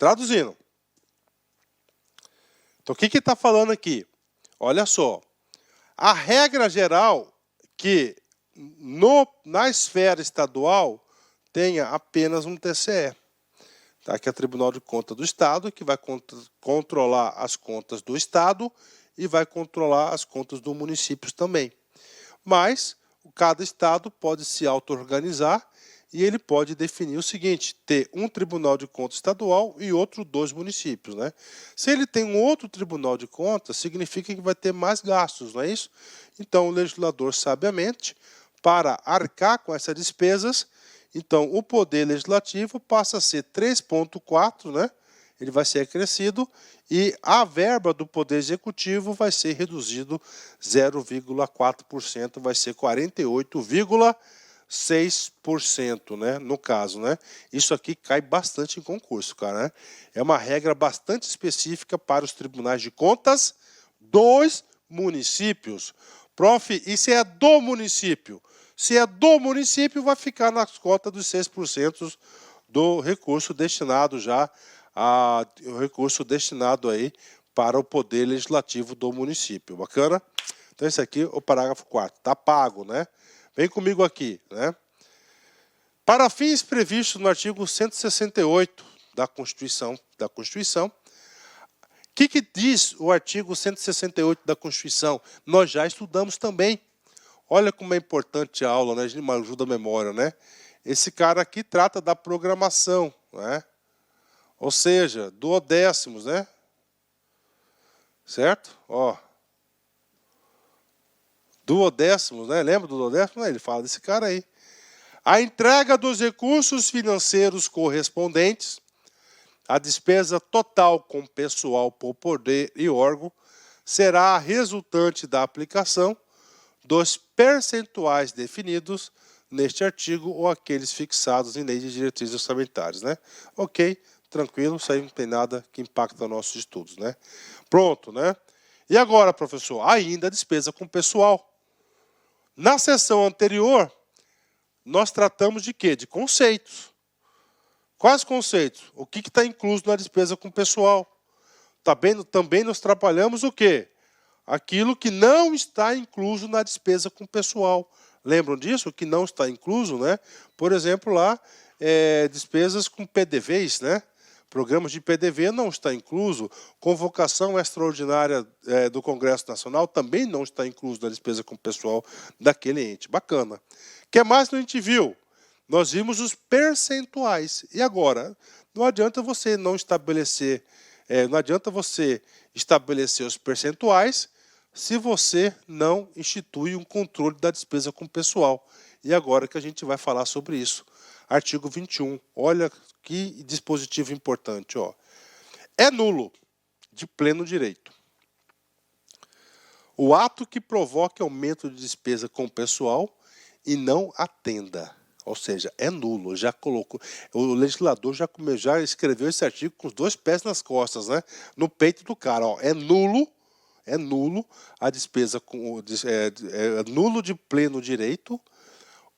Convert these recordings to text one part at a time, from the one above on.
Traduzindo. Então, o que está falando aqui? Olha só. A regra geral que na esfera estadual tenha apenas um TCE. Tá? Que é o Tribunal de Contas do Estado, que vai controlar as contas do Estado e vai controlar as contas do município também. Mas cada Estado pode se auto-organizar e ele pode definir o seguinte, ter um Tribunal de Contas estadual e outro dos municípios. Né? Se ele tem um outro Tribunal de Contas, significa que vai ter mais gastos, não é isso? Então, o legislador, sabiamente, para arcar com essas despesas, então o Poder Legislativo passa a ser 3,4, né? Ele vai ser acrescido, e a verba do Poder Executivo vai ser reduzido 0,4%, vai ser 48,6%, né, no caso, né? Isso aqui cai bastante em concurso, cara, né? É uma regra bastante específica para os tribunais de contas dos municípios. Prof, e se é do município? Se é do município, vai ficar nas cotas dos 6% do recurso destinado o recurso destinado aí para o Poder Legislativo do município. Bacana? Então, esse aqui é o parágrafo 4º. Está pago, né? Vem comigo aqui, né? Para fins previstos no artigo 168 da Constituição, o que diz o artigo 168 da Constituição? Nós já estudamos também. Olha como é importante a aula, né? A gente ajuda a memória, né? Esse cara aqui trata da programação, né? Ou seja, duodécimos, né? Certo? Ó. Duodécimos, né? Lembra do duodécimo? Ele fala desse cara aí. A entrega dos recursos financeiros correspondentes à despesa total com pessoal por poder e órgão será resultante da aplicação dos percentuais definidos neste artigo ou aqueles fixados em lei de diretrizes orçamentárias, né? Ok, tranquilo, isso aí não tem nada que impacta nossos estudos, né? Pronto, né? E agora, professor, ainda a despesa com pessoal. Na sessão anterior, nós tratamos de quê? De conceitos. Quais conceitos? O que está incluso na despesa com pessoal? Também nós trabalhamos o quê? Aquilo que não está incluso na despesa com pessoal. Lembram disso? O que não está incluso, né? Por exemplo, lá, despesas com PDVs, né? Programas de PDV não está incluso. Convocação extraordinária do Congresso Nacional também não está incluso na despesa com pessoal daquele ente. Bacana. O que mais a gente viu? Nós vimos os percentuais. E agora? Não adianta você não estabelecer, os percentuais se você não institui um controle da despesa com pessoal. E agora que a gente vai falar sobre isso. Artigo 21. Olha que dispositivo importante. Ó. É nulo, de pleno direito, o ato que provoque aumento de despesa com pessoal e não atenda. Ou seja, é nulo. Já colocou. O legislador já escreveu esse artigo com os dois pés nas costas, né? No peito do cara. Ó. É nulo a despesa é nulo de pleno direito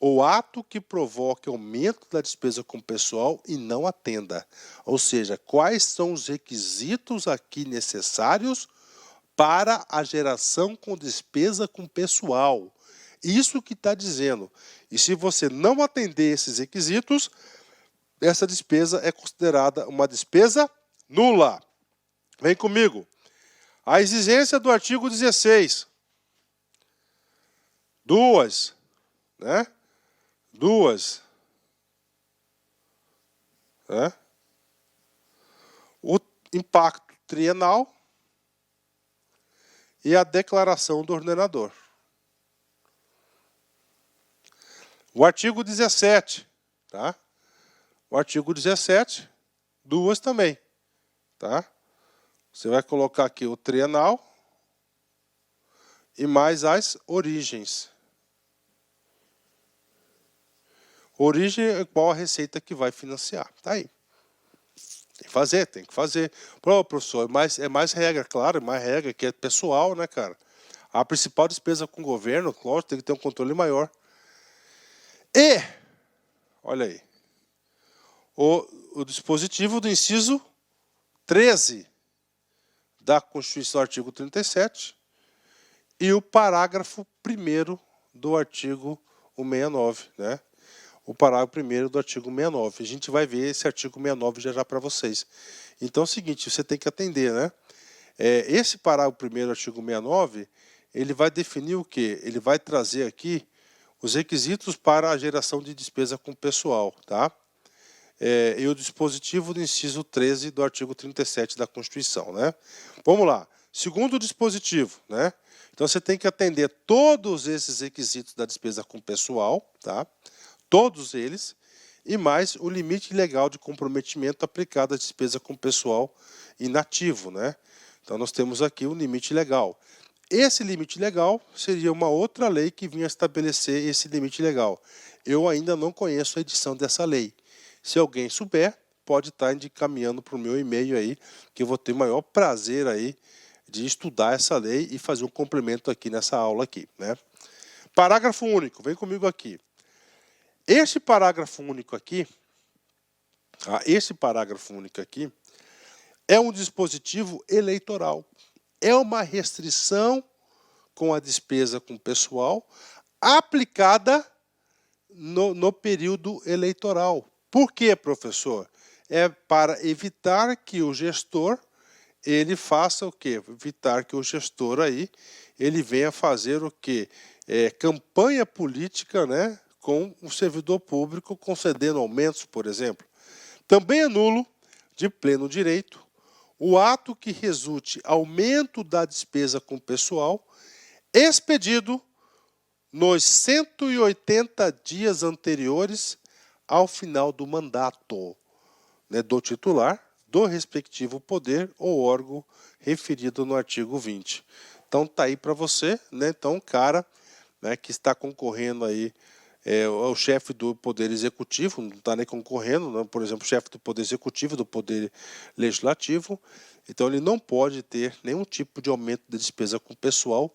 o ato que provoque aumento da despesa com pessoal e não atenda. Ou seja, quais são os requisitos aqui necessários para a geração com despesa com pessoal? Isso que está dizendo. E se você não atender esses requisitos, essa despesa é considerada uma despesa nula. Vem comigo. A exigência do artigo 16. Duas. O impacto trienal e a declaração do ordenador. O artigo 17, tá? O artigo 17, duas também, tá? Você vai colocar aqui o trienal e mais as origens. Origem é qual a receita que vai financiar. Tá aí. Tem que fazer. Pô, professor, é mais regra, claro, é mais regra, que é pessoal, né, cara? A principal despesa com o governo, lógico, tem que ter um controle maior. Olha aí, o dispositivo do inciso 13 da Constituição, artigo 37, e o parágrafo 1º do artigo 169, né? O parágrafo 1º do artigo 69. A gente vai ver esse artigo 69 já para vocês. Então é o seguinte, você tem que atender, né? Esse parágrafo 1º do artigo 69, ele vai definir o quê? Ele vai trazer aqui os requisitos para a geração de despesa com pessoal, tá? E o dispositivo do inciso 13 do artigo 37 da Constituição, né? Vamos lá. Segundo dispositivo, né? Então você tem que atender todos esses requisitos da despesa com pessoal, tá? Todos eles, e mais o limite legal de comprometimento aplicado à despesa com pessoal inativo, né? Então nós temos aqui o limite legal. Esse limite legal seria uma outra lei que vinha estabelecer esse limite legal. Eu ainda não conheço a edição dessa lei. Se alguém souber, pode estar encaminhando para o meu e-mail aí, que eu vou ter o maior prazer aí de estudar essa lei e fazer um complemento aqui nessa aula aqui, né? Parágrafo único, vem comigo aqui. Esse parágrafo único aqui, é um dispositivo eleitoral. É uma restrição com a despesa com pessoal aplicada no período eleitoral. Por quê, professor? É para evitar que o gestor ele faça o quê? Evitar que o gestor aí ele venha fazer o quê? Campanha política, né, com o servidor público concedendo aumentos, por exemplo. Também é nulo, de pleno direito, o ato que resulte aumento da despesa com pessoal expedido nos 180 dias anteriores ao final do mandato, né, do titular, do respectivo poder ou órgão referido no artigo 20. Então tá aí para você, né? Então o cara, né, que está concorrendo aí, o chefe do Poder Executivo, não está nem concorrendo, né? Por exemplo, o chefe do Poder Executivo, do Poder Legislativo, então ele não pode ter nenhum tipo de aumento de despesa com pessoal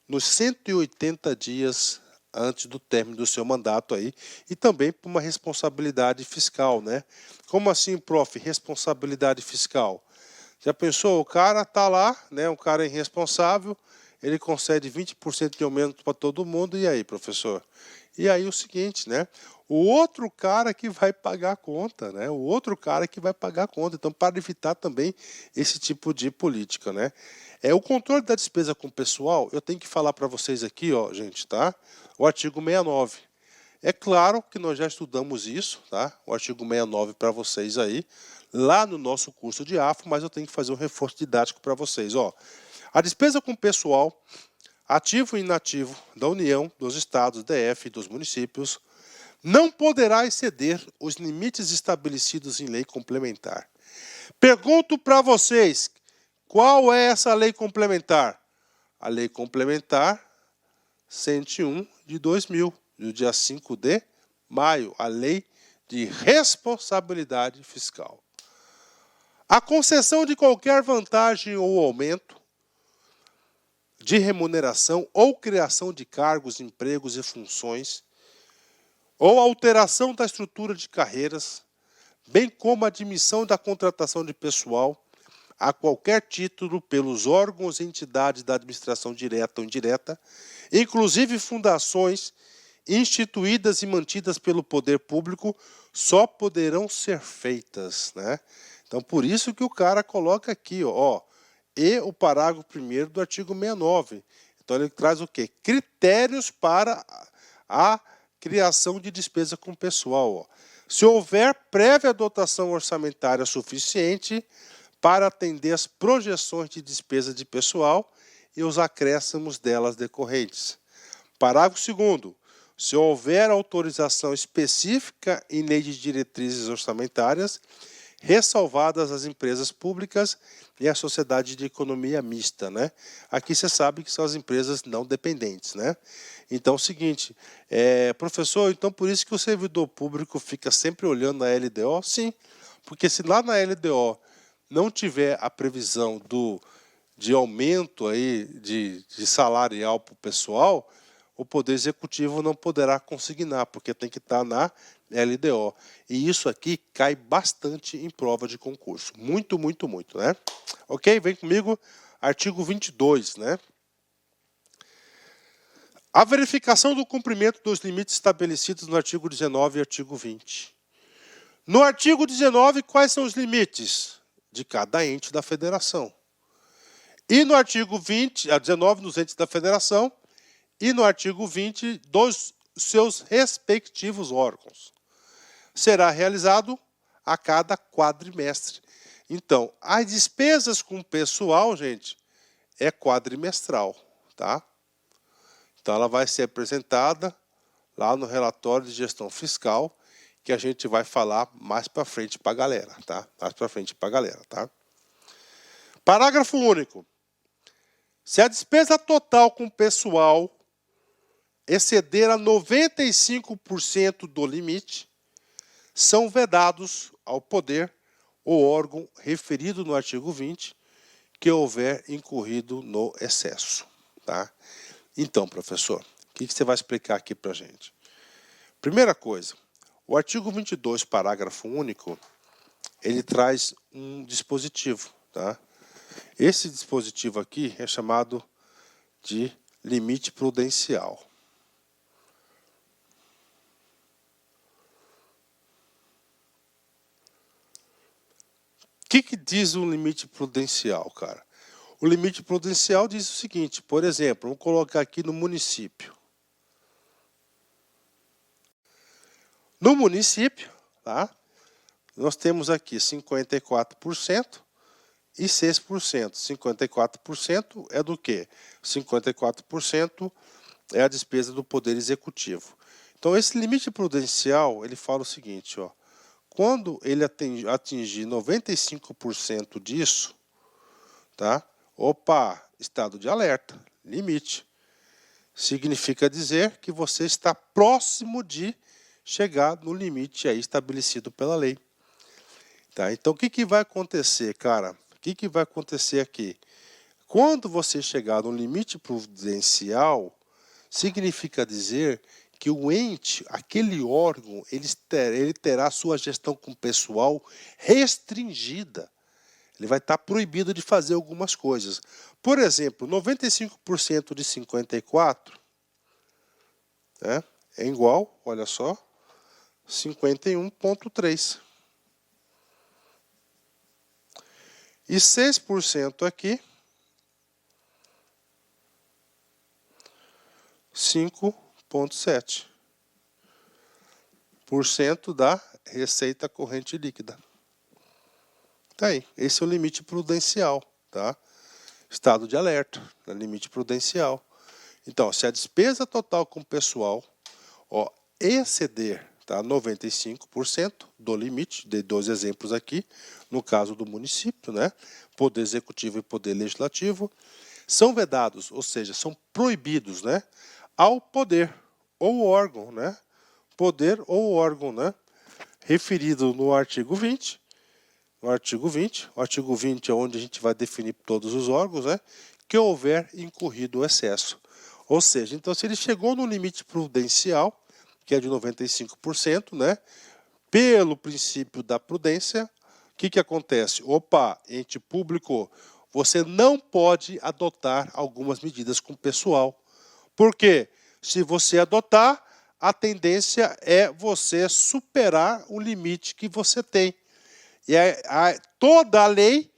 nos 180 dias antes do término do seu mandato aí, e também por uma responsabilidade fiscal, né? Como assim, prof, responsabilidade fiscal? Já pensou, o cara tá lá, né, um cara irresponsável, ele concede 20% de aumento para todo mundo, e aí, professor? E aí o seguinte, né? O outro cara que vai pagar a conta, né? O outro cara que vai pagar a conta. Então, para evitar também esse tipo de política, né? O controle da despesa com o pessoal, eu tenho que falar para vocês aqui, ó, gente, tá? O artigo 69. É claro que nós já estudamos isso, tá? O artigo 69 para vocês aí, lá no nosso curso de AFO, mas eu tenho que fazer um reforço didático para vocês, ó. A despesa com o pessoal ativo e inativo da União, dos Estados, DF e dos municípios, não poderá exceder os limites estabelecidos em lei complementar. Pergunto para vocês, qual é essa lei complementar? A lei complementar 101 de 2000, do dia 5 de maio, a lei de responsabilidade fiscal. A concessão de qualquer vantagem ou aumento de remuneração ou criação de cargos, empregos e funções, ou alteração da estrutura de carreiras, bem como a admissão da contratação de pessoal a qualquer título pelos órgãos e entidades da administração direta ou indireta, inclusive fundações instituídas e mantidas pelo poder público, só poderão ser feitas, né? Então, por isso que o cara coloca aqui, ó, e o parágrafo 1º do artigo 69. Então, ele traz o quê? Critérios para a criação de despesa com pessoal. Ó. Se houver prévia dotação orçamentária suficiente para atender as projeções de despesa de pessoal e os acréscimos delas decorrentes. Parágrafo 2º. Se houver autorização específica em lei de diretrizes orçamentárias, ressalvadas as empresas públicas e a sociedade de economia mista, né? Aqui você sabe que são as empresas não dependentes, né? Então é o seguinte, professor, então por isso que o servidor público fica sempre olhando a LDO? Sim, porque se lá na LDO não tiver a previsão de aumento aí de salarial para o pessoal, o Poder Executivo não poderá consignar, porque tem que estar na LDO. E isso aqui cai bastante em prova de concurso. Muito, muito, muito, né? Ok? Vem comigo, artigo 22, né? A verificação do cumprimento dos limites estabelecidos no artigo 19 e artigo 20. No artigo 19, quais são os limites de cada ente da federação? E no artigo 20, a 19, nos entes da federação, e no artigo 20, dos seus respectivos órgãos. Será realizado a cada quadrimestre. Então, as despesas com pessoal, gente, é quadrimestral, tá? Então, ela vai ser apresentada lá no relatório de gestão fiscal, que a gente vai falar mais para frente para a galera, tá? Mais para frente para a galera, tá? Parágrafo único. Se a despesa total com pessoal exceder a 95% do limite, são vedados ao poder ou órgão referido no artigo 20 que houver incorrido no excesso, tá? Então, professor, o que você vai explicar aqui para a gente? Primeira coisa, o artigo 22, parágrafo único, ele traz um dispositivo, tá? Esse dispositivo aqui é chamado de limite prudencial. O que diz o limite prudencial, cara? O limite prudencial diz o seguinte, por exemplo, vamos colocar aqui no município. No município, tá? Nós temos aqui 54% e 6%. 54% é do quê? 54% é a despesa do Poder Executivo. Então, esse limite prudencial, ele fala o seguinte, ó. Quando ele atingir 95% disso, tá? Opa, estado de alerta, limite. Significa dizer que você está próximo de chegar no limite aí estabelecido pela lei. Tá? Então, o que vai acontecer, cara? O que vai acontecer aqui? Quando você chegar no limite prudencial, significa dizer que o ente, aquele órgão, ele terá sua gestão com pessoal restringida. Ele vai estar proibido de fazer algumas coisas. Por exemplo, 95% de 54 né, é igual, olha só, 51,3. E 6% aqui, 5,7% da receita corrente líquida. Tá aí, esse é o limite prudencial, tá? Estado de alerta, limite prudencial. Então, se a despesa total com pessoal exceder, tá, 95% do limite, dei 2 exemplos aqui, no caso do município, né? Poder Executivo e Poder Legislativo, são vedados, ou seja, são proibidos, né? Ao poder ou órgão, né? Poder ou órgão, né? Referido no artigo 20. No artigo 20. O artigo 20 é onde a gente vai definir todos os órgãos, né? Que houver incorrido o excesso. Ou seja, então se ele chegou no limite prudencial, que é de 95%, né? Pelo princípio da prudência, o que acontece? Opa, ente público, você não pode adotar algumas medidas com o pessoal. Por quê? Se você adotar, a tendência é você superar o limite que você tem. E toda a lei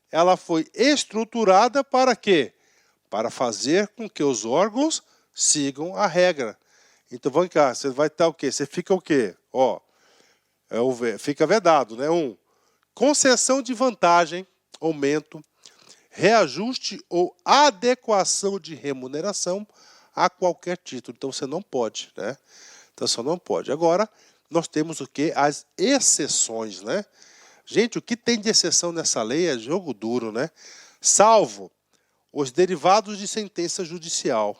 ela foi estruturada para quê? Para fazer com que os órgãos sigam a regra. Então, vamos cá, você vai estar o quê? Você fica o quê? Ó, fica vedado, né? Concessão de vantagem, aumento, reajuste ou adequação de remuneração a qualquer título. Então, você não pode, né? Então, você não pode. Agora, nós temos o quê? As exceções, né? Gente, o que tem de exceção nessa lei é jogo duro, né? Salvo os derivados de sentença judicial.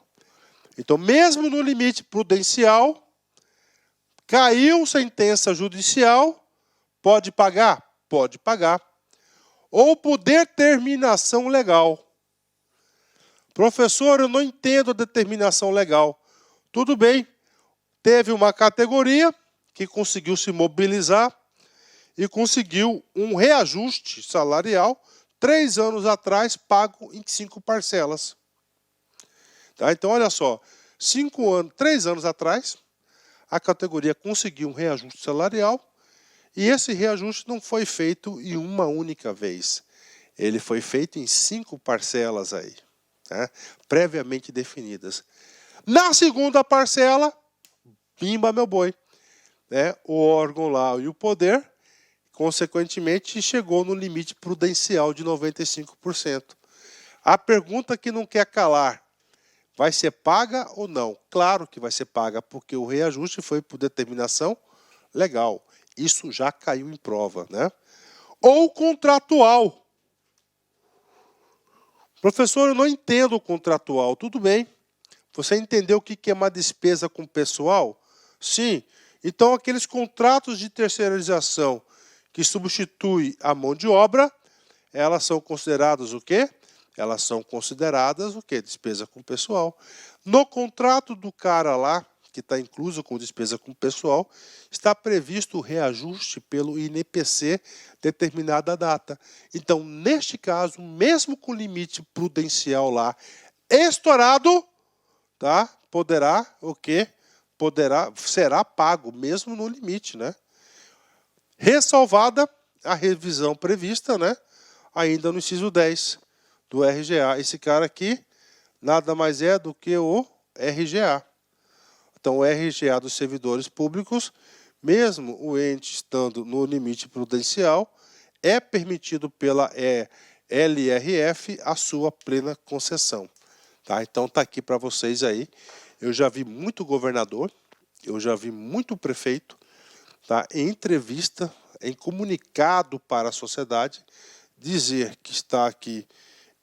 Então, mesmo no limite prudencial, caiu sentença judicial, pode pagar? Pode pagar. Ou por determinação legal. Professor, eu não entendo a determinação legal. Tudo bem, teve uma categoria que conseguiu se mobilizar e conseguiu um reajuste salarial 3 anos atrás, pago em 5 parcelas. Tá? Então, olha só, 3 anos atrás, a categoria conseguiu um reajuste salarial e esse reajuste não foi feito em uma única vez. Ele foi feito em 5 parcelas aí, né? Previamente definidas. Na segunda parcela, pimba meu boi, né? O órgão lá e o poder, consequentemente, chegou no limite prudencial de 95%. A pergunta que não quer calar, vai ser paga ou não? Claro que vai ser paga, porque o reajuste foi por determinação legal. Isso já caiu em prova, né? Ou contratual. Professor, eu não entendo o contratual. Tudo bem. Você entendeu o que é uma despesa com pessoal? Sim. Então, aqueles contratos de terceirização que substituem a mão de obra, elas são consideradas o quê? Elas são consideradas o quê? Despesa com pessoal. No contrato do cara lá, que está incluso com despesa com pessoal, está previsto o reajuste pelo INPC determinada data. Então, neste caso, mesmo com limite prudencial lá estourado, tá? Poderá o quê? Será pago mesmo no limite, né? Ressalvada a revisão prevista, né? Ainda no inciso 10 do RGA. Esse cara aqui nada mais é do que o RGA. Então, o RGA dos servidores públicos, mesmo o ente estando no limite prudencial, é permitido pela LRF a sua plena concessão. Tá? Então, está aqui para vocês aí. Eu já vi muito governador, eu já vi muito prefeito, tá? Em entrevista, em comunicado para a sociedade, dizer que está aqui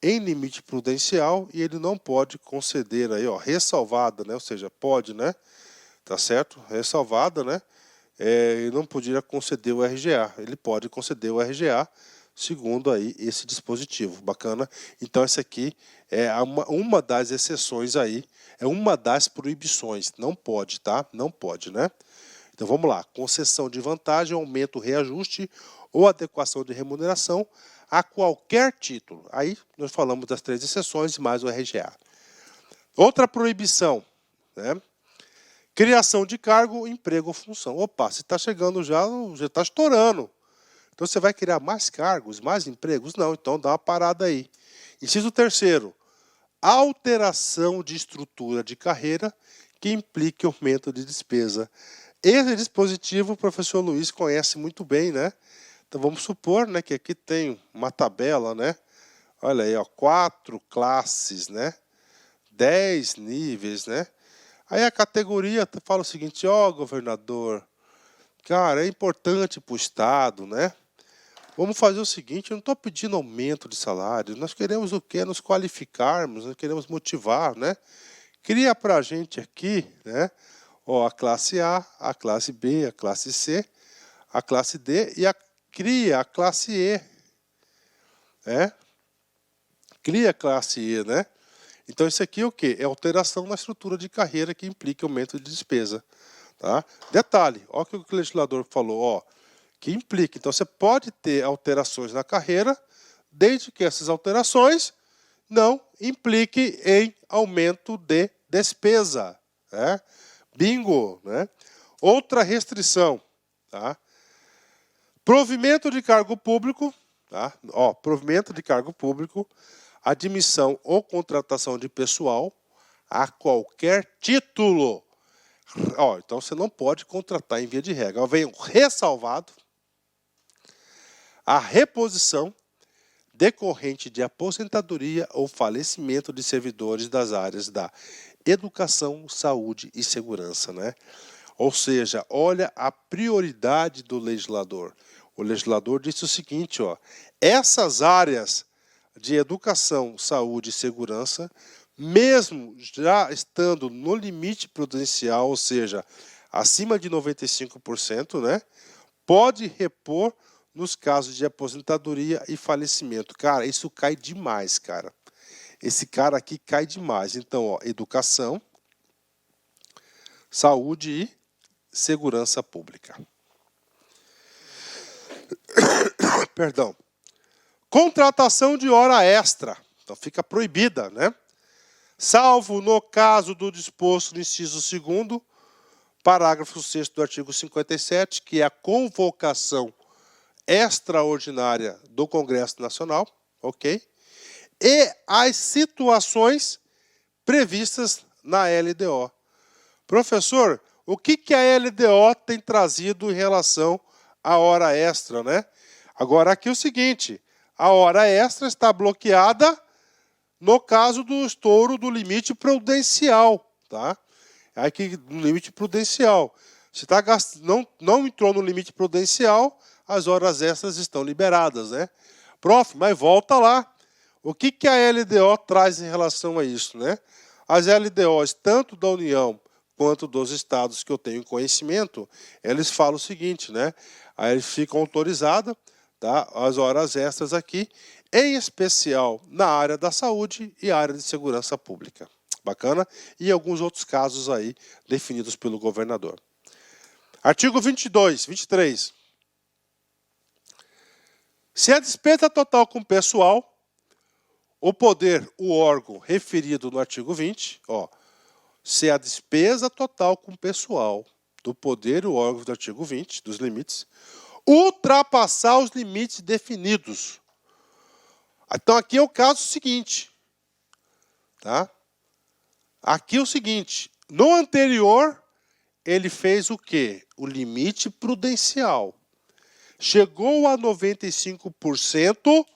em limite prudencial e ele não pode conceder aí, ó, ressalvada, né? Ou seja, pode, né? Tá certo? Ressalvada, né? Ele não poderia conceder o RGA. Ele pode conceder o RGA segundo aí esse dispositivo. Bacana? Então, essa aqui é uma das exceções aí, é uma das proibições. Não pode, tá? Não pode, né? Então, vamos lá. Concessão de vantagem, aumento, reajuste ou adequação de remuneração a qualquer título. Aí, nós falamos das 3 exceções mais o RGA. Outra proibição, né? Criação de cargo, emprego ou função. Opa, se está chegando já está estourando. Então você vai criar mais cargos, mais empregos? Não, então dá uma parada aí. Inciso 3º, alteração de estrutura de carreira que implique aumento de despesa. Esse dispositivo o professor Luiz conhece muito bem, né? Então vamos supor, né, que aqui tem uma tabela, né? Olha aí, ó, 4 classes, né? 10 níveis, né? Aí a categoria fala o seguinte, ó, governador, cara, é importante para o Estado, né? Vamos fazer o seguinte, eu não estou pedindo aumento de salário, nós queremos o quê? Nos qualificarmos, nós queremos motivar, né? Cria para a gente aqui, né? Ó, a classe A, a classe B, a classe C, a classe D e cria a classe E, né? Cria a classe E, né? Então, isso aqui é o quê? É alteração na estrutura de carreira que implica aumento de despesa. Tá? Detalhe, olha o que o legislador falou, ó, que implica. Então, você pode ter alterações na carreira, desde que essas alterações não impliquem em aumento de despesa. Né? Bingo! Né? Outra restrição, tá? Provimento de cargo público, tá? Ó, provimento de cargo público, admissão ou contratação de pessoal a qualquer título. Ó, então você não pode contratar em via de regra. Vem o ressalvado, a reposição decorrente de aposentadoria ou falecimento de servidores das áreas da educação, saúde e segurança, né? Ou seja, olha a prioridade do legislador. O legislador disse o seguinte, ó, essas áreas de educação, saúde e segurança, mesmo já estando no limite prudencial, ou seja, acima de 95%, né, pode repor nos casos de aposentadoria e falecimento. Cara, isso cai demais, cara. Esse cara aqui cai demais. Então, ó, educação, saúde e segurança pública. Perdão. Contratação de hora extra. Então fica proibida, né? Salvo no caso do disposto no inciso 2º, parágrafo 6º do artigo 57, que é a convocação extraordinária do Congresso Nacional, ok? E as situações previstas na LDO. Professor, o que a LDO tem trazido em relação à hora extra, né? Agora aqui é o seguinte, a hora extra está bloqueada no caso do estouro do limite prudencial, tá? Aqui no limite prudencial. Se tá não entrou no limite prudencial, as horas extras estão liberadas, né? Prof, mas volta lá. O que a LDO traz em relação a isso, né? As LDOs, tanto da União quanto dos estados que eu tenho conhecimento, eles falam o seguinte, né? Aí eles ficam autorizadas, tá? As horas extras aqui, em especial na área da saúde e área de segurança pública. Bacana? E alguns outros casos aí definidos pelo governador. Artigo 23. Se a despesa total com pessoal, o poder, o órgão referido no artigo 20, se a despesa total com pessoal do poder, o órgão do artigo 20, dos limites, ultrapassar os limites definidos. Então, aqui é o caso seguinte. Tá? Aqui é o seguinte. No anterior, ele fez o quê? O limite prudencial. Chegou a 95%,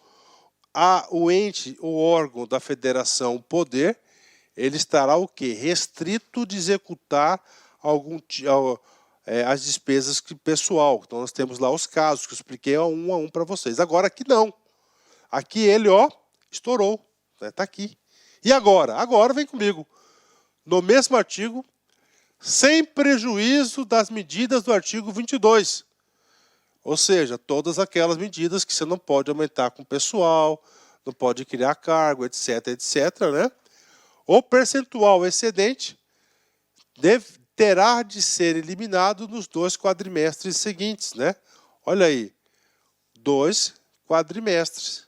o ente, o órgão da federação, o poder, ele estará o quê? Restrito de executar as despesas pessoal. Então, nós temos lá os casos que eu expliquei um a um para vocês. Agora, aqui não. Aqui ele, estourou. Está aqui. E agora? Agora vem comigo. No mesmo artigo, sem prejuízo das medidas do artigo 22. Ou seja, todas aquelas medidas que você não pode aumentar com o pessoal, não pode criar cargo, etc, né? O percentual excedente terá de ser eliminado nos 2 quadrimestres seguintes, né? Olha aí, 2 quadrimestres.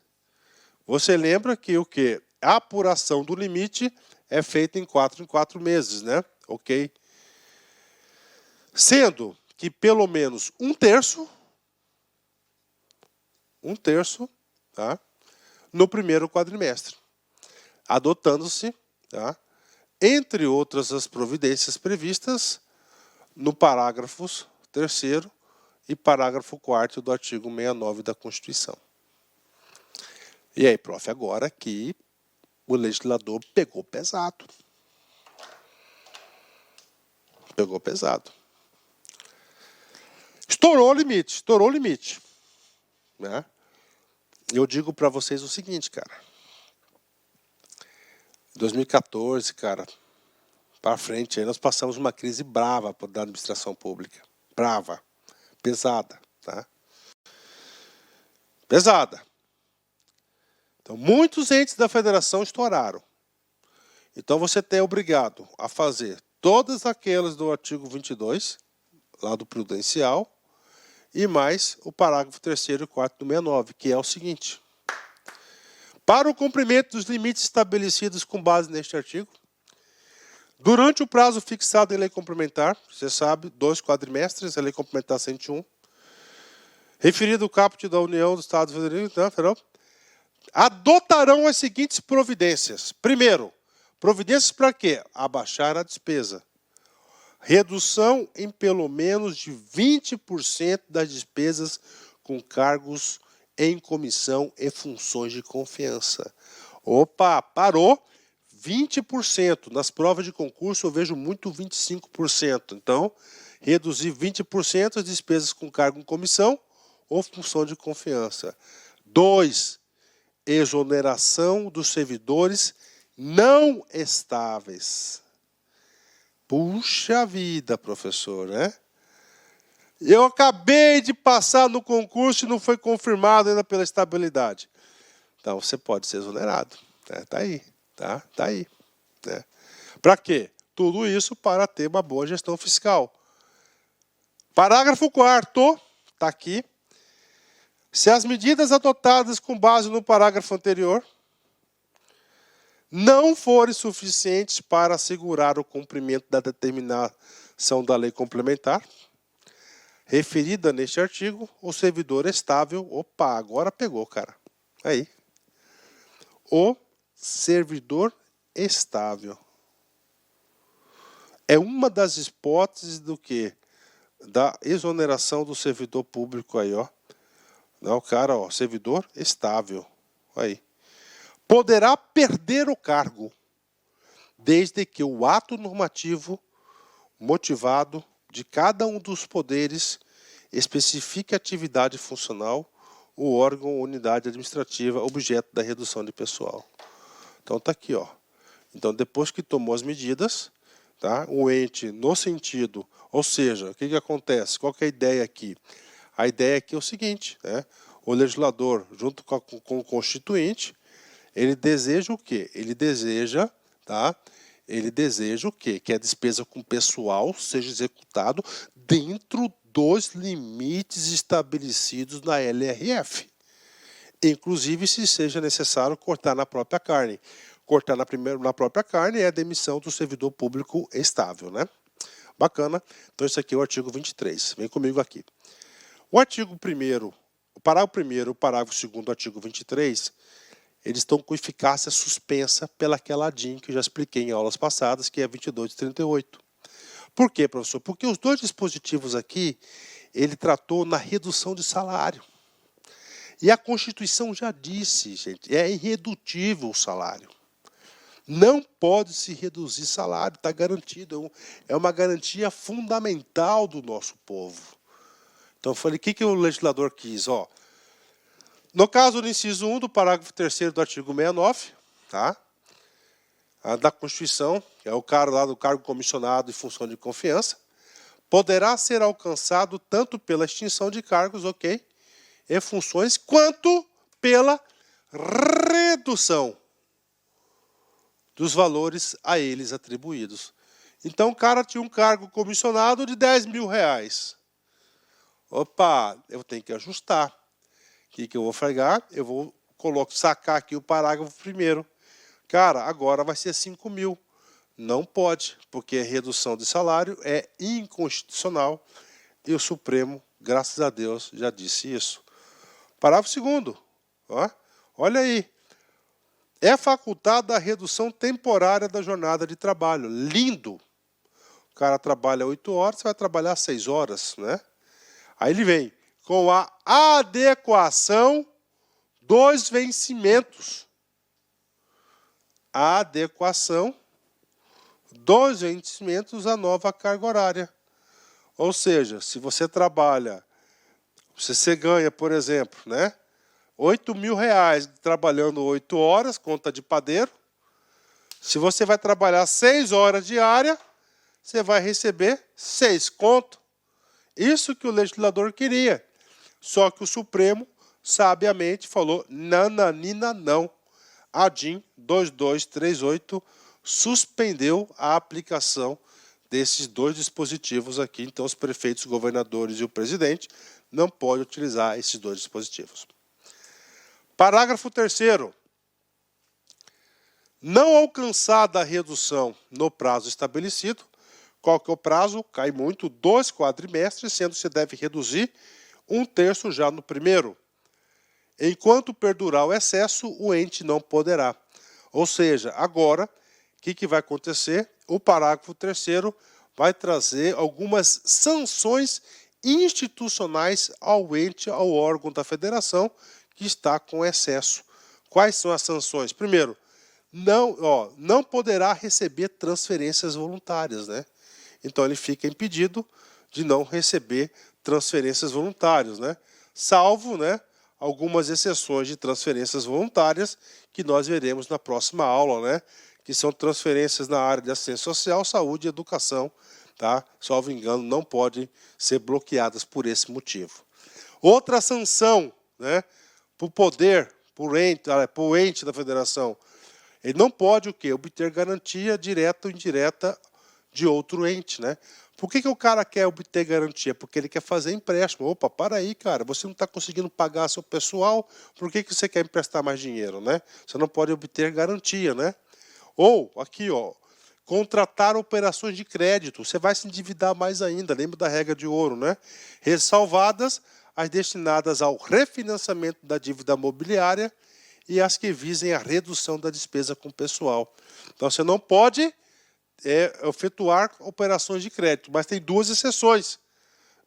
Você lembra que o quê? A apuração do limite é feita em 4 meses, né? Ok? Sendo que pelo menos um terço, tá? No primeiro quadrimestre, adotando-se, tá? Entre outras as providências previstas no parágrafos 3º e parágrafo 4º do artigo 69 da Constituição. E aí, prof, agora que o legislador pegou pesado. Pegou pesado. Estourou o limite. Né? Eu digo para vocês o seguinte, cara. 2014, cara, para frente, aí nós passamos uma crise brava da administração pública. Brava. Pesada. Tá? Pesada. Então, muitos entes da federação estouraram. Então, você é obrigado a fazer todas aquelas do artigo 22, lá do prudencial, e mais o parágrafo 3º e 4º do 69, que é o seguinte. Para o cumprimento dos limites estabelecidos com base neste artigo, durante o prazo fixado em lei complementar, você sabe, 2 quadrimestres, a lei complementar 101, referido ao caput da União dos Estados Federal, adotarão as seguintes providências. Primeiro, providências para quê? Abaixar a despesa. Redução em pelo menos de 20% das despesas com cargos em comissão e funções de confiança. Opa, parou. 20%. Nas provas de concurso eu vejo muito 25%. Então, reduzir 20% as despesas com cargo em comissão ou função de confiança. 2. Exoneração dos servidores não estáveis. Puxa vida, professor, né? Eu acabei de passar no concurso e não foi confirmado ainda pela estabilidade. Então, você pode ser exonerado. Tá aí. Tá aí. Né? Para quê? Tudo isso para ter uma boa gestão fiscal. Parágrafo 4º, está aqui. Se as medidas adotadas com base no parágrafo anterior não forem suficientes para assegurar o cumprimento da determinação da lei complementar referida neste artigo, o servidor estável... Opa, agora pegou, cara. Aí. O servidor estável. É uma das hipóteses do quê? Da exoneração do servidor público aí, ó. Não, cara, ó, servidor estável. Aí. Poderá perder o cargo, desde que o ato normativo motivado de cada um dos poderes especifique a atividade funcional, o órgão ou unidade administrativa objeto da redução de pessoal. Então está aqui, ó. Então depois que tomou as medidas, tá? O ente no sentido, ou seja, o que acontece? Qual que é a ideia aqui? A ideia aqui é o seguinte, né? O legislador, junto com o constituinte, ele deseja o quê? Ele deseja, tá? Ele deseja o quê? Que a despesa com pessoal seja executado dentro dos limites estabelecidos na LRF. Inclusive, se seja necessário cortar na própria carne. Cortar na própria carne é a demissão do servidor público estável, né? Bacana. Então, isso aqui é o artigo 23. Vem comigo aqui. O artigo 1º, o parágrafo 1º e o parágrafo 2º do artigo 23, eles estão com eficácia suspensa pelaquela ADIM que eu já expliquei em aulas passadas, que é 22 e 38. Por quê, professor? Porque os dois dispositivos aqui, ele tratou na redução de salário. E a Constituição já disse, gente, é irredutível o salário. Não pode se reduzir salário, está garantido. É uma garantia fundamental do nosso povo. Então, eu falei, o que o legislador quis? Ó, no caso do inciso 1 do parágrafo 3º do artigo 69, tá? Da Constituição, que é o cara lá do cargo comissionado e função de confiança, poderá ser alcançado tanto pela extinção de cargos, ok, e funções, quanto pela redução dos valores a eles atribuídos. Então, o cara tinha um cargo comissionado de R$10.000. Opa, eu tenho que ajustar. O que eu vou fazer? Eu vou sacar aqui o parágrafo 1º. Cara, agora vai ser 5.000. Não pode, porque a redução de salário é inconstitucional e o Supremo, graças a Deus, já disse isso. Parágrafo 2º. Ó, olha aí. É facultada a redução temporária da jornada de trabalho. Lindo! O cara trabalha 8 horas, você vai trabalhar 6 horas, né? Aí ele vem com a adequação dos vencimentos. A adequação dos vencimentos à nova carga horária. Ou seja, se você trabalha, se você ganha, por exemplo, né, R$8.000 trabalhando 8 horas, conta de padeiro. Se você vai trabalhar 6 horas diária, você vai receber 6 conto. Isso que o legislador queria. Só que o Supremo, sabiamente, falou nananina não. A DIN 2238 suspendeu a aplicação desses dois dispositivos aqui. Então, os prefeitos, governadores e o presidente não podem utilizar esses dois dispositivos. Parágrafo 3º. Não alcançada a redução no prazo estabelecido, qual que é o prazo? Cai muito, 2 quadrimestres, sendo que se deve reduzir 1/3 já no primeiro. Enquanto perdurar o excesso, o ente não poderá. Ou seja, agora, o que vai acontecer? O parágrafo 3º vai trazer algumas sanções institucionais ao ente, ao órgão da federação que está com excesso. Quais são as sanções? Primeiro, não poderá receber transferências voluntárias, né? Então ele fica impedido de não receber transferências voluntárias, né? Salvo, né, algumas exceções de transferências voluntárias que nós veremos na próxima aula, né? Que são transferências na área de assistência social, saúde e educação, tá? Salvo engano, não podem ser bloqueadas por esse motivo. Outra sanção, né, para o ente da federação, ele não pode o quê? Obter garantia direta ou indireta de outro ente, né? Por que o cara quer obter garantia? Porque ele quer fazer empréstimo. Opa, para aí, cara, você não está conseguindo pagar seu pessoal, por que você quer emprestar mais dinheiro, né? Você não pode obter garantia, né? Ou, aqui, ó, contratar operações de crédito. Você vai se endividar mais ainda, lembra da regra de ouro, né? Ressalvadas as destinadas ao refinanciamento da dívida mobiliária e as que visem a redução da despesa com o pessoal. Então, você não pode efetuar operações de crédito, mas tem duas exceções.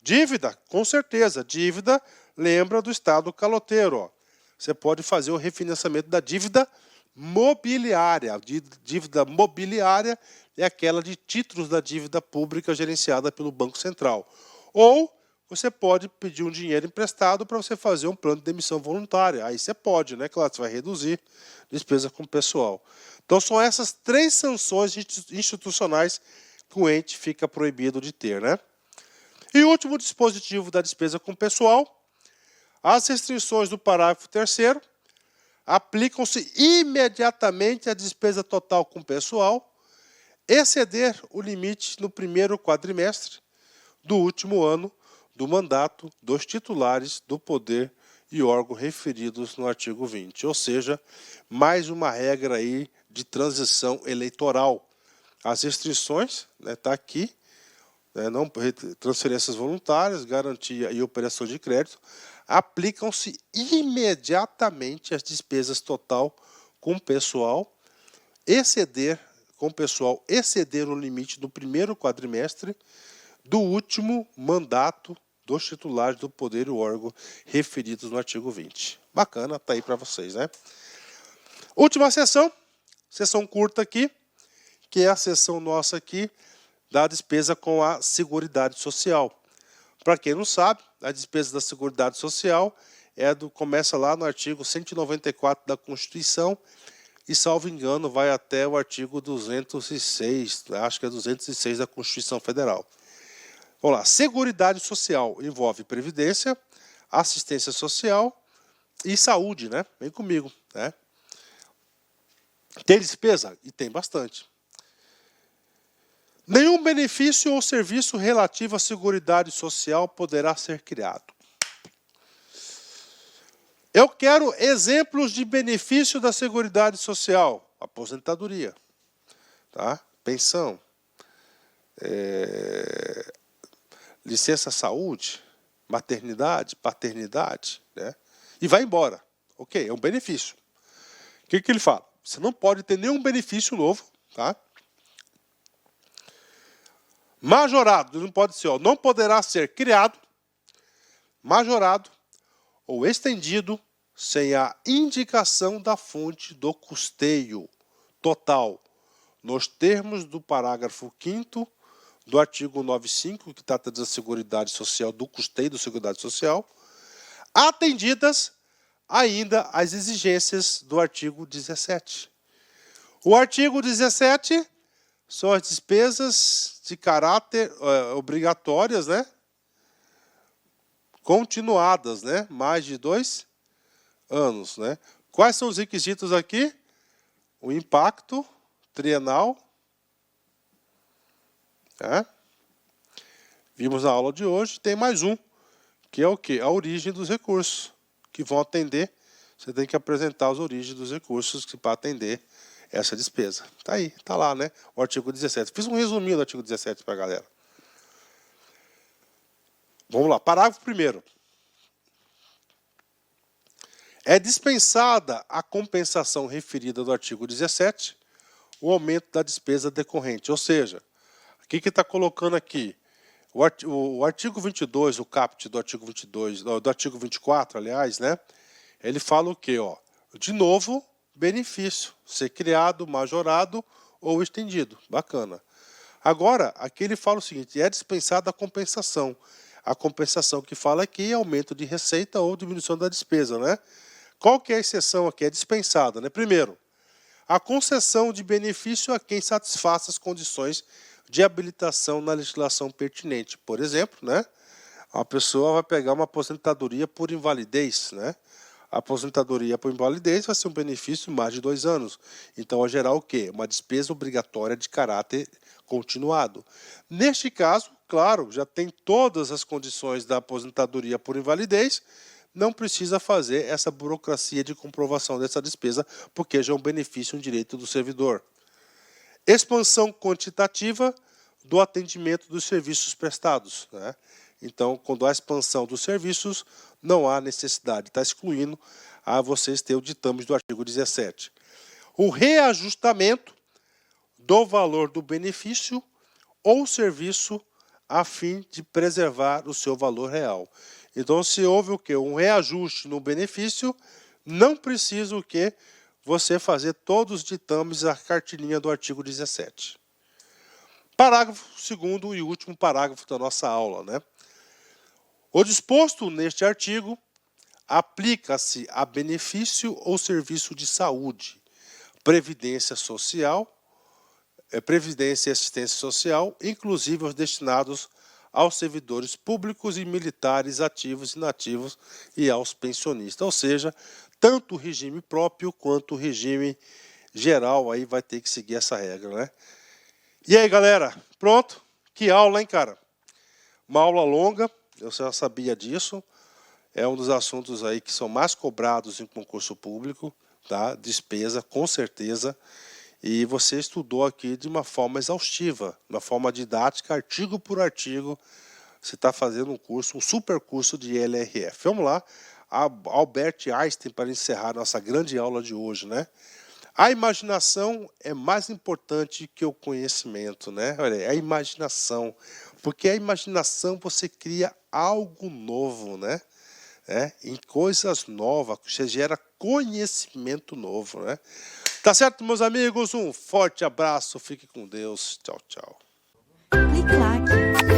Dívida, com certeza. Dívida, lembra do estado caloteiro. Ó. Você pode fazer o refinanciamento da dívida mobiliária. A dívida mobiliária é aquela de títulos da dívida pública gerenciada pelo Banco Central. Ou você pode pedir um dinheiro emprestado para você fazer um plano de demissão voluntária. Aí você pode, né? Claro, você vai reduzir despesa com o pessoal. Então, são essas três sanções institucionais que o ente fica proibido de ter, né? E o último dispositivo da despesa com o pessoal, as restrições do parágrafo 3º aplicam-se imediatamente à despesa total com o pessoal, exceder o limite no primeiro quadrimestre do último ano do mandato dos titulares do poder e órgão referidos no artigo 20. Ou seja, mais uma regra aí de transição eleitoral. As restrições, está aqui, não, transferências voluntárias, garantia e operação de crédito, aplicam-se imediatamente às despesas total com o pessoal, exceder o limite do primeiro quadrimestre do último mandato dos titulares do poder e órgão referidos no artigo 20. Bacana, tá aí para vocês, né? Última sessão curta aqui, que é a sessão nossa aqui da despesa com a Seguridade Social. Para quem não sabe, a despesa da Seguridade Social começa lá no artigo 194 da Constituição e, salvo engano, vai até o artigo 206, acho que é 206 da Constituição Federal. Vamos lá, Seguridade Social envolve previdência, assistência social e saúde, né? Vem comigo, né? Tem despesa? E tem bastante. Nenhum benefício ou serviço relativo à Seguridade Social poderá ser criado. Eu quero exemplos de benefício da Seguridade Social. Aposentadoria, tá? Pensão, licença saúde, maternidade, paternidade, né? E vai embora. Ok, é um benefício. O que ele fala? Você não pode ter nenhum benefício novo, tá? Majorado, não pode ser, não poderá ser criado, majorado ou estendido sem a indicação da fonte do custeio total, nos termos do parágrafo 5º do artigo 95, que trata da Seguridade Social, do custeio da Seguridade Social, atendidas ainda as exigências do artigo 17. O artigo 17 são as despesas de caráter obrigatórias, né? Continuadas, né? Mais de 2 anos, né? Quais são os requisitos aqui? O impacto trienal. Vimos na aula de hoje, tem mais um, que é o quê? A origem dos recursos que vão atender. Você tem que apresentar as origens dos recursos para atender essa despesa. Tá aí, tá lá, né? O artigo 17. Fiz um resuminho do artigo 17 para a galera. Vamos lá, parágrafo 1º. É dispensada a compensação referida do artigo 17, o aumento da despesa decorrente. Ou seja, o que está colocando aqui? O artigo 22, o caput do artigo 22, do artigo 24, aliás, né? Ele fala o quê? Ó? De novo, benefício, ser criado, majorado ou estendido. Bacana. Agora, aqui ele fala o seguinte, é dispensada a compensação. A compensação que fala aqui é aumento de receita ou diminuição da despesa, né? Qual que é a exceção aqui? É dispensada, né? Primeiro, a concessão de benefício a quem satisfaça as condições de habilitação na legislação pertinente. Por exemplo, né? A pessoa vai pegar uma aposentadoria por invalidez, né? A aposentadoria por invalidez vai ser um benefício de mais de 2 anos. Então, vai gerar o quê? Uma despesa obrigatória de caráter continuado. Neste caso, claro, já tem todas as condições da aposentadoria por invalidez, não precisa fazer essa burocracia de comprovação dessa despesa, porque já é um benefício, um direito do servidor. Expansão quantitativa do atendimento dos serviços prestados, né? Então, quando há expansão dos serviços, não há necessidade, está excluindo a vocês ter o ditame do artigo 17. O reajustamento do valor do benefício ou serviço a fim de preservar o seu valor real. Então, se houve o quê? Um reajuste no benefício, não precisa o quê? Você fazer todos os ditames a cartilinha do artigo 17. Parágrafo 2º e último parágrafo da nossa aula, né? O disposto neste artigo aplica-se a benefício ou serviço de saúde, previdência social, previdência e assistência social, inclusive os destinados aos servidores públicos e militares ativos e inativos e aos pensionistas. Ou seja, tanto o regime próprio quanto o regime geral aí vai ter que seguir essa regra, né? E aí, galera, pronto? Que aula, hein, cara? Uma aula longa, eu já sabia disso. É um dos assuntos aí que são mais cobrados em concurso público, tá? Despesa, com certeza. E você estudou aqui de uma forma exaustiva, de uma forma didática, artigo por artigo. Você está fazendo um curso, um super curso de LRF. Vamos lá, Albert Einstein, para encerrar nossa grande aula de hoje, né? A imaginação é mais importante que o conhecimento, né? Olha, a imaginação, porque a imaginação você cria algo novo, né? Em coisas novas, você gera conhecimento novo, né? Tá certo, meus amigos? Um forte abraço, fique com Deus. Tchau, tchau. Clique like.